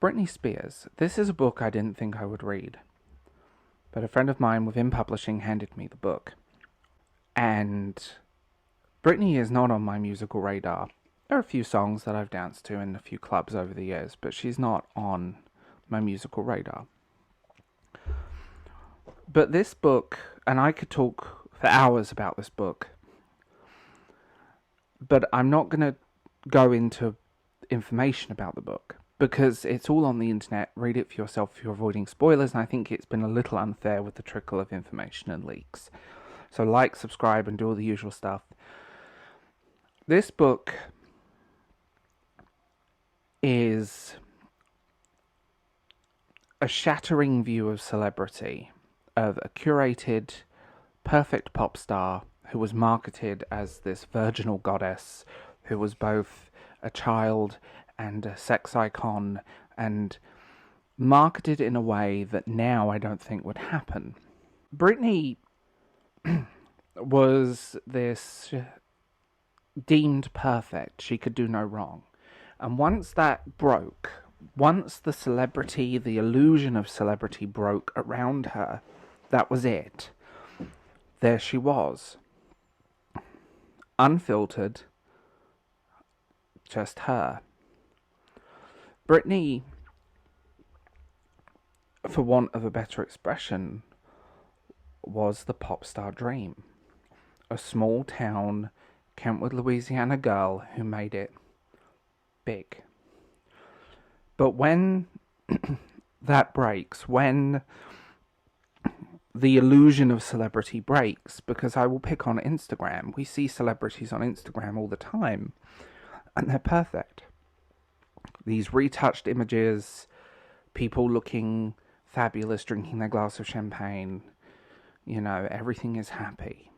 Britney Spears. This is a book I didn't think I would read, but a friend of mine within publishing handed me the book. And Britney is not on my musical radar. There are a few songs that I've danced to in a few clubs over the years, but she's not on my musical radar. But this book, and I could talk for hours about this book, but I'm not going to go into information about the book, because it's all on the internet. Read it for yourself if you're avoiding spoilers, and I think it's been a little unfair with the trickle of information and leaks. So like, subscribe, and do all the usual stuff. This book is a shattering view of celebrity, of a curated, perfect pop star who was marketed as this virginal goddess, who was both a child and a sex icon, and marketed in a way that now I don't think would happen. Britney was this deemed perfect. She could do no wrong. And once that broke, once the celebrity, the illusion of celebrity broke around her, that was it. There she was. Unfiltered. Just her. Britney, for want of a better expression, was the pop star dream. A small town, Kentwood, Louisiana girl who made it big. But when that breaks, when the illusion of celebrity breaks, because I will pick on Instagram, we see celebrities on Instagram all the time, and they're perfect. These retouched images, people looking fabulous, drinking their glass of champagne, everything is happy.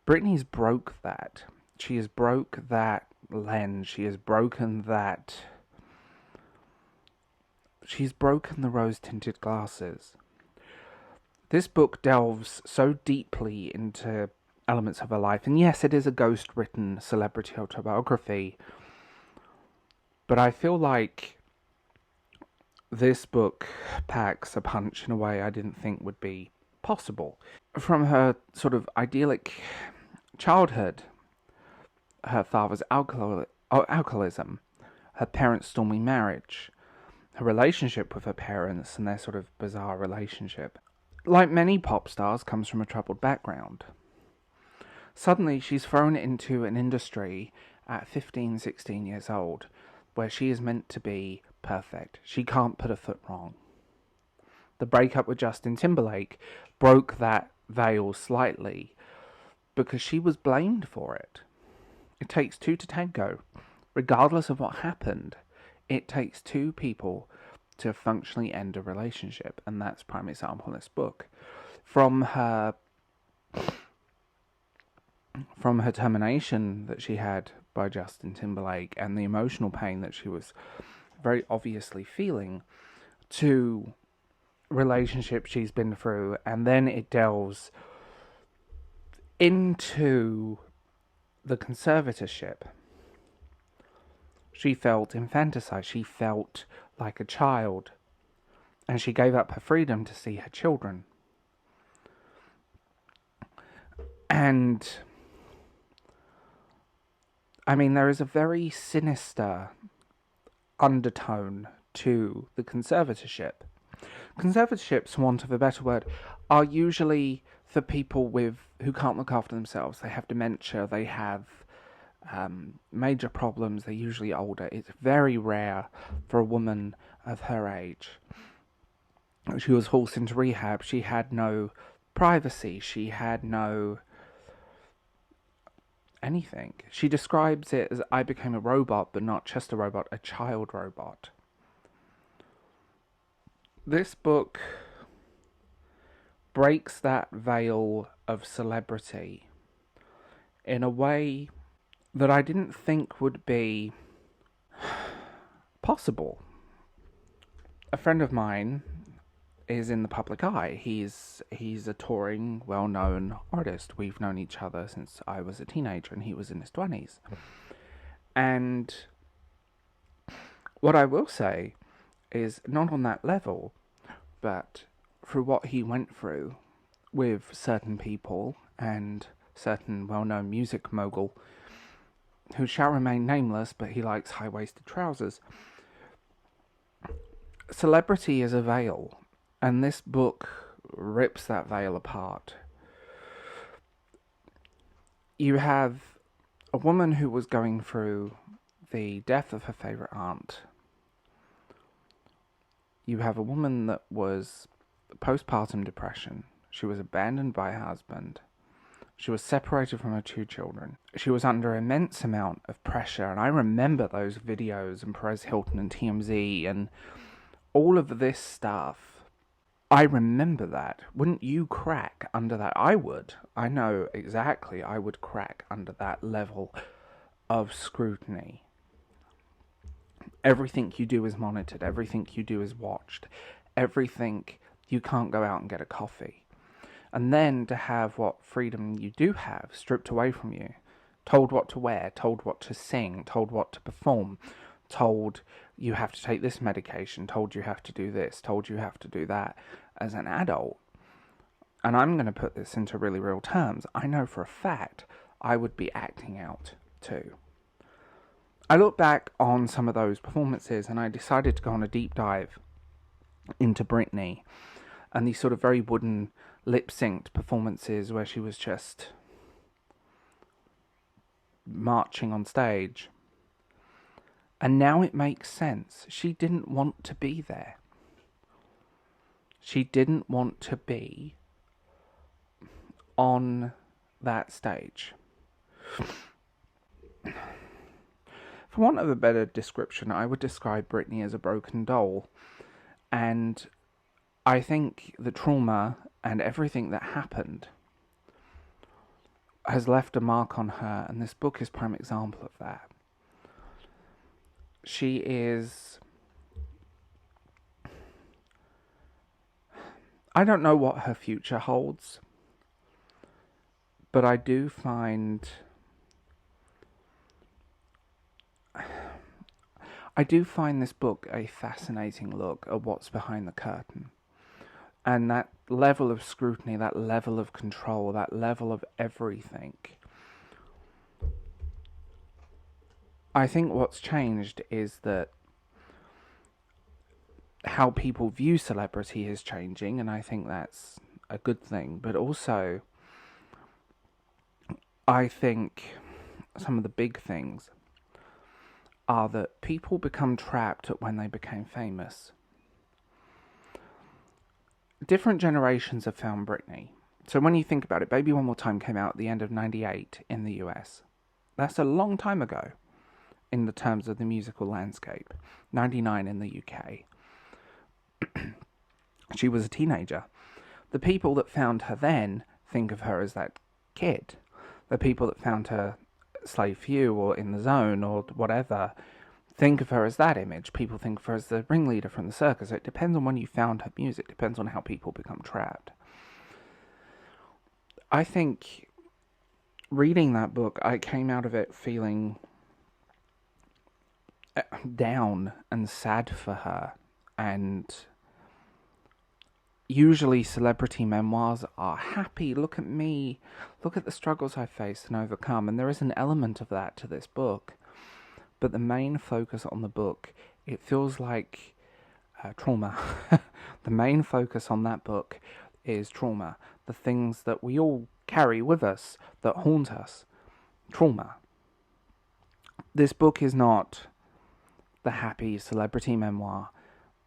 Britney's broke that. She has broke that lens. She has broken that. She's broken the rose-tinted glasses. This book delves so deeply into elements of her life. And yes, it is a ghost-written celebrity autobiography. But I feel like this book packs a punch in a way I didn't think would be possible. From her sort of idyllic childhood, her father's alcoholism, her parents' stormy marriage, her relationship with her parents and their sort of bizarre relationship, like many pop stars, comes from a troubled background. Suddenly, she's thrown into an industry at 15, 16 years old, where she is meant to be perfect. She can't put a foot wrong. The breakup with Justin Timberlake broke that veil slightly, because she was blamed for it. It takes two to tango. Regardless of what happened, it takes two people to functionally end a relationship, and that's a prime example in this book. From her termination that she had by Justin Timberlake and the emotional pain that she was very obviously feeling, to relationships she's been through, and then it delves into the conservatorship. She felt infanticide. She felt like a child. And she gave up her freedom to see her children. And there is a very sinister undertone to the conservatorship. Conservatorships, for want of a better word, are usually for people who can't look after themselves. They have dementia, they have major problems, they're usually older. It's very rare for a woman of her age. She was forced into rehab. She had no privacy. She had no anything. She describes it as, I became a robot, but not just a robot, a child robot. This book breaks that veil of celebrity in a way that I didn't think would be possible. A friend of mine is in the public eye. He's a touring, well-known artist. We've known each other since I was a teenager and he was in his 20s. And What I will say is not on that level, but through what he went through with certain people and certain well-known music mogul who shall remain nameless, but he likes high-waisted trousers. Celebrity is a veil, and this book rips that veil apart. You have a woman who was going through the death of her favourite aunt. You have a woman that was postpartum depression. She was abandoned by her husband. She was separated from her 2 children. She was under an immense amount of pressure, and I remember those videos and Perez Hilton and TMZ and all of this stuff. I remember that. Wouldn't you crack under that? I would. I know exactly I would crack under that level of scrutiny. Everything you do is monitored. Everything you do is watched. Everything, you can't go out and get a coffee. And then to have what freedom you do have stripped away from you, told what to wear, told what to sing, told what to perform, told you have to take this medication, told you have to do this, told you have to do that as an adult. And I'm going to put this into really real terms. I know for a fact I would be acting out too. I look back on some of those performances and I decided to go on a deep dive into Britney and these sort of very wooden lip-synced performances where she was just marching on stage. And now it makes sense. She didn't want to be there. She didn't want to be on that stage. For want of a better description, I would describe Britney as a broken doll. And I think the trauma and everything that happened has left a mark on her, and this book is a prime example of that. She is... I don't know what her future holds, but I do find this book a fascinating look at what's behind the curtain. And that level of scrutiny, that level of control, that level of everything. I think what's changed is that how people view celebrity is changing, and I think that's a good thing. But also, I think some of the big things are that people become trapped when they became famous. Different generations have found Britney. So when you think about it, Baby One More Time came out at the end of 98 in the US. That's a long time ago in the terms of the musical landscape. 99 in the UK. She was a teenager. The people that found her then think of her as that kid. The people that found her Slave for You or In the Zone or whatever think of her as that image. People think of her as the ringleader from the circus. It depends on when you found her music. It depends on how people become trapped. I think reading that book, I came out of it feeling down and sad for her. And usually celebrity memoirs are happy. Look at me. Look at the struggles I faced and overcome. And there is an element of that to this book. But the main focus on the book, it feels like trauma. The main focus on that book is trauma. The things that we all carry with us that haunt us. Trauma. This book is not the happy celebrity memoir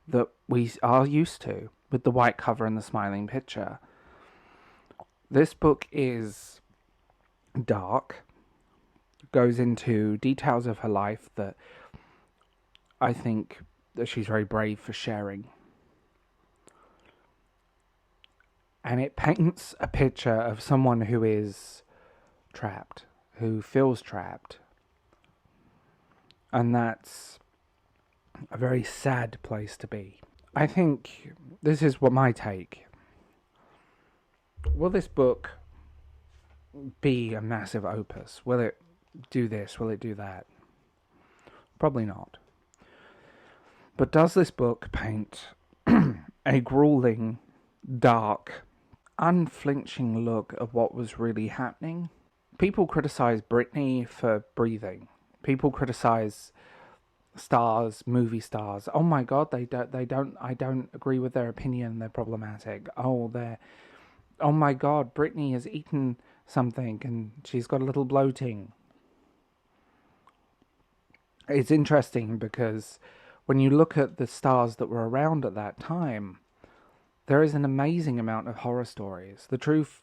that we are used to, with the white cover and the smiling picture. This book is dark, goes into details of her life that I think that she's very brave for sharing. And it paints a picture of someone who is trapped, who feels trapped. And that's a very sad place to be. I think this is what my take. Will this book be a massive opus? Will it do this? Will it do that? Probably not. But does this book paint a grueling, dark, unflinching look at what was really happening? People criticize Britney for breathing. People criticize stars, movie stars. Oh my god, I don't agree with their opinion, they're problematic. Oh my god, Britney has eaten something and she's got a little bloating. It's interesting because when you look at the stars that were around at that time, there is an amazing amount of horror stories. The truth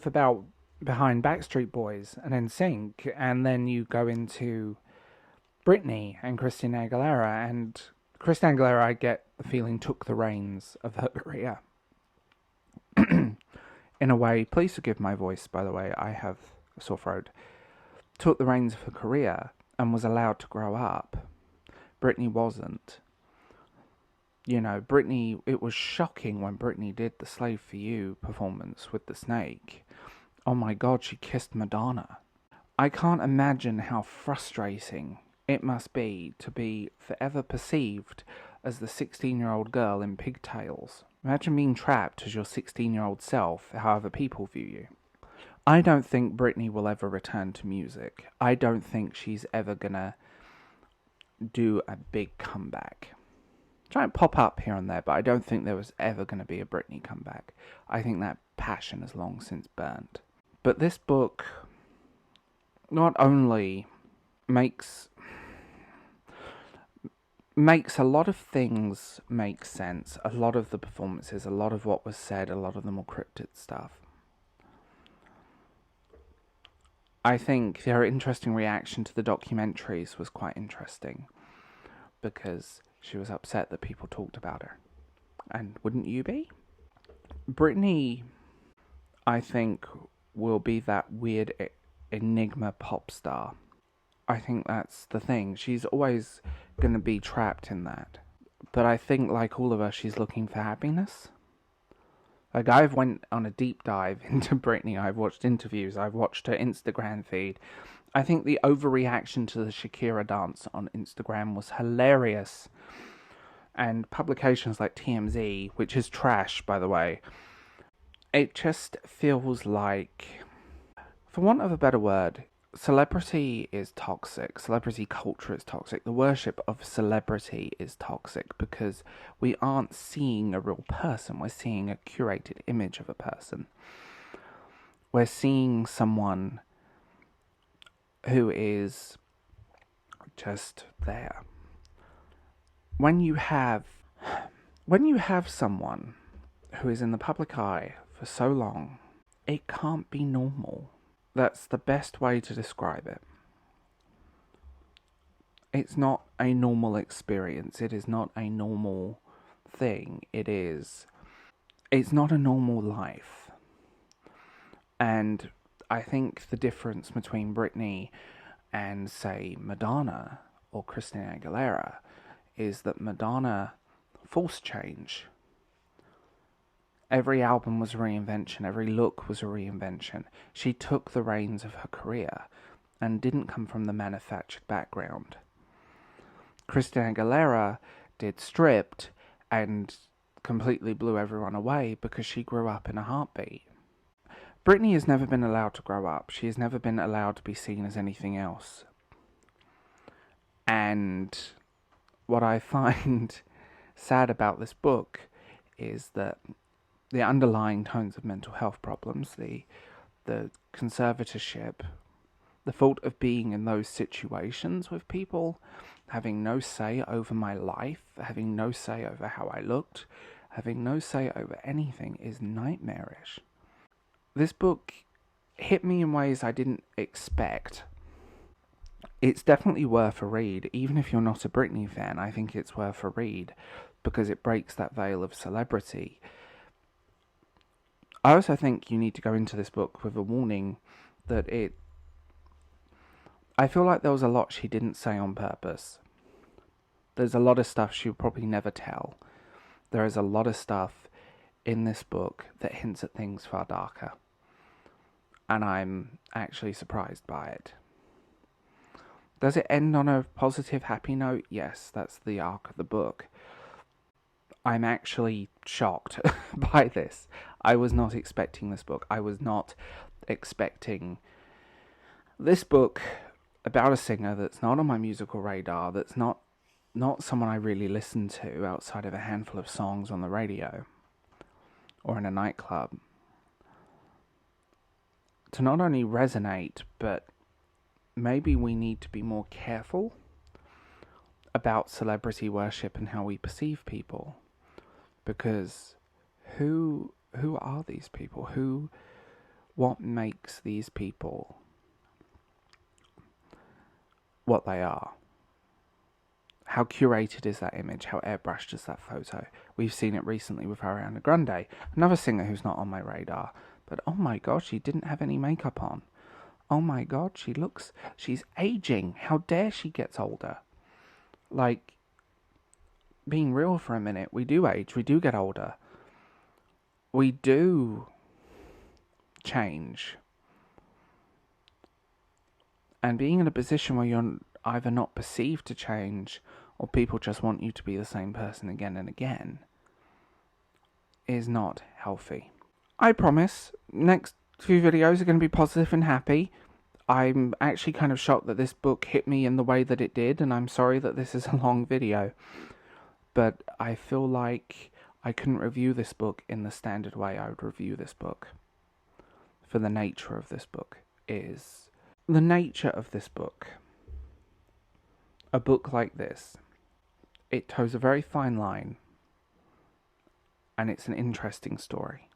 about behind Backstreet Boys and NSYNC, and then you go into Britney and Christina Aguilera, and Christina Aguilera, I get the feeling, took the reins of her career. In a way, please forgive my voice, by the way, I have a sore throat. Took the reins of her career and was allowed to grow up. Britney wasn't. You know, Britney, it was shocking when Britney did the Slave for You performance with the snake. Oh my god, she kissed Madonna. I can't imagine how frustrating it must be to be forever perceived as the 16-year-old girl in pigtails. Imagine being trapped as your 16-year-old self, however people view you. I don't think Britney will ever return to music. I don't think she's ever gonna do a big comeback. Try and pop up here and there, but I don't think there was ever going to be a Britney comeback. I think that passion has long since burned. But this book not only makes a lot of things make sense, a lot of the performances, a lot of what was said, a lot of the more cryptid stuff. I think their interesting reaction to the documentaries was quite interesting, because she was upset that people talked about her. And wouldn't you be? Britney, I think, will be that weird enigma pop star. I think that's the thing. She's always going to be trapped in that. But I think, like all of us, she's looking for happiness. Like, I've went on a deep dive into Britney. I've watched interviews. I've watched her Instagram feed. I think the overreaction to the Shakira dance on Instagram was hilarious. And publications like TMZ, which is trash, by the way, it just feels like, for want of a better word, celebrity is toxic. Celebrity culture is toxic. The worship of celebrity is toxic because we aren't seeing a real person. We're seeing a curated image of a person. We're seeing someone who is just there. When you have someone who is in the public eye for so long, it can't be normal. That's the best way to describe it. It's not a normal experience. It is not a normal thing. It's not a normal life. And I think the difference between Britney and, say, Madonna or Christina Aguilera is that Madonna forced change. Every album was a reinvention. Every look was a reinvention. She took the reins of her career and didn't come from the manufactured background. Christina Aguilera did Stripped and completely blew everyone away because she grew up in a heartbeat. Britney has never been allowed to grow up. She has never been allowed to be seen as anything else. And what I find sad about this book is that the underlying tones of mental health problems, the conservatorship, the fault of being in those situations with people, having no say over my life, having no say over how I looked, having no say over anything is nightmarish. This book hit me in ways I didn't expect. It's definitely worth a read. Even if you're not a Britney fan, I think it's worth a read because it breaks that veil of celebrity. I also think you need to go into this book with a warning that I feel like there was a lot she didn't say on purpose. There's a lot of stuff she would probably never tell. There is a lot of stuff in this book that hints at things far darker. And I'm actually surprised by it. Does it end on a positive, happy note? Yes, that's the arc of the book. I'm actually shocked by this. I was not expecting this book. I was not expecting this book about a singer that's not on my musical radar, that's not someone I really listen to outside of a handful of songs on the radio or in a nightclub, to not only resonate, but maybe we need to be more careful about celebrity worship and how we perceive people. Because who are these people? What makes these people what they are? How curated is that image? How airbrushed is that photo? We've seen it recently with Ariana Grande, another singer who's not on my radar. But oh my god, she didn't have any makeup on. Oh my god, she's aging. How dare she gets older? Like, being real for a minute, we do age, we do get older. We do change. And being in a position where you're either not perceived to change or people just want you to be the same person again and again is not healthy. I promise, next few videos are going to be positive and happy. I'm actually kind of shocked that this book hit me in the way that it did, and I'm sorry that this is a long video. But I feel like I couldn't review this book in the standard way I would review this book. For the nature of this book is... The nature of this book. A book like this. It toes a very fine line. And it's an interesting story.